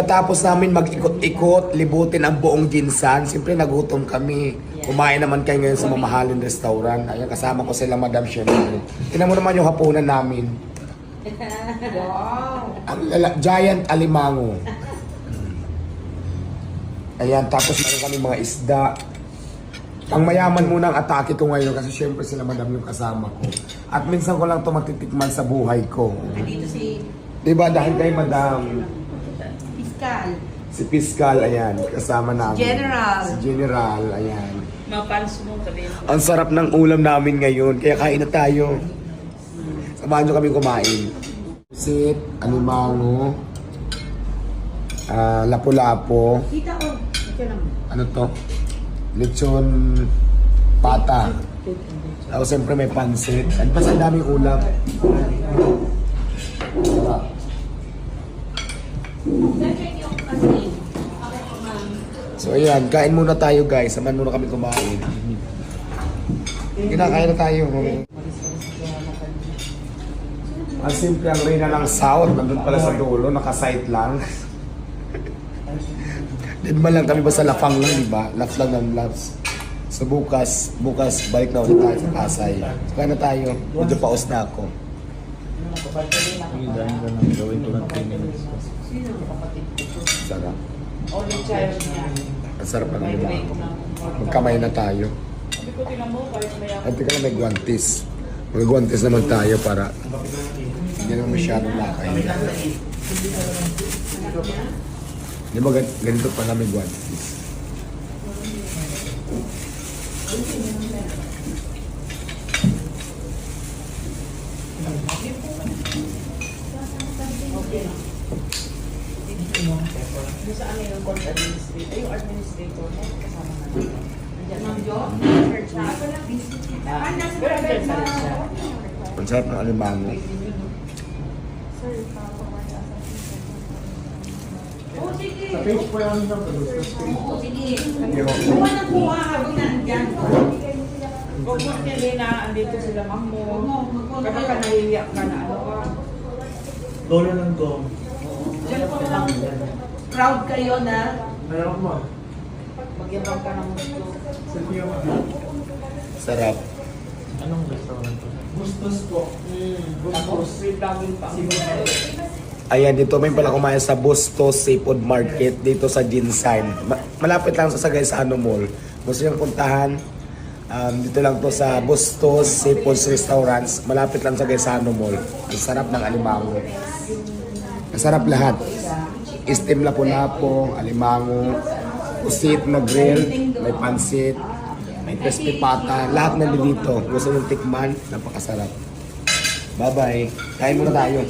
Tapos namin mag-ikot-ikot, libutin ang buong Ginsan. Siyempre nagutom kami. Kumain naman kayo ngayon sa mamahaling restaurant. Ayan, kasama ko sila Madam Sherry. Tingnan mo naman yung hapunan namin. Wow! Ang giant alimango. Ayan, tapos meron kami mga isda. Ang mayaman muna ang atake ko ngayon kasi syempre sila Madam yung kasama ko. At minsan ko lang ito matitikman sa buhay ko. Nandito si Diba dahil kay Madam, Piskal. si Piskal, ayan, kasama namin. General. Si General, ayan. Mapans mo sabihin mo. Ang sarap ng ulam namin ngayon, kaya kain na tayo. Samahan nyo kami kumain. Pusit, alimango, lapu-lapo, Kita ko. Ito lang. ano to? Lechon pata. Tapos siyempre may pansit. At pas ang daming ulam. Diba? So ayan, kain muna tayo guys. Samahan muna kami kumain. Kinakain na tayo. Ang simple ang Reyna ng South. Nandun pala sa dulo, nakasight lang. Din ba lang kami ba sa Lafang lang, di ba? Laf lang ng Lafs. So bukas balik na ulit tayo sa Pasay. So kaya na tayo. Medyo paus na ako. Yung dahil ka nang gawin ko ng 10 minutes. Sarap. Only child niya. Ang sarap ng limango. Magkamay na tayo. Sabi ko, tinan mo, kahit maya. At teka lang, may guantes. May guantes naman tayo para hindi naman masyadong nakain. Di ba ganito pala may guantes? Doon sa amin yung court administrator, yung administrator mo, kasama namin. Nandiyan Ma'am lang. Jo? Church na. Pero andyan pa rin siya. Ang sarap ng alimango. Oo, sige. Sa page po yung sa page. Oo, sige. Kuha na kuha habang nandyan. Huwag mo hindi na andito sila ma'am mo. Kapag ka nahihiyak ka na ano ka. Lolo ng go. Diyan po lang. Proud kayo na. Mayroon mo. Magyabang ka ng gusto. Sa yung Sarap. anong restaurant po? Gustos po. Tapos free vlogging pa. Ayan, dito may pala kumain sa Bustos Seafood Market dito sa Ginsan. Malapit lang sa Sagaisano Mall. Gusto niyong puntahan? Dito lang to sa Bustos Seafood Restaurants. Malapit lang sa Sagaisano Mall. Ang sarap ng alimango. Ang sarap lahat. Steam lapu-lapo, alimango, pusit na grill, may pansit, may crispy pata. Lahat nandito dito. Gusto niyong tikman? Napakasarap. Bye-bye. Kain muna tayo.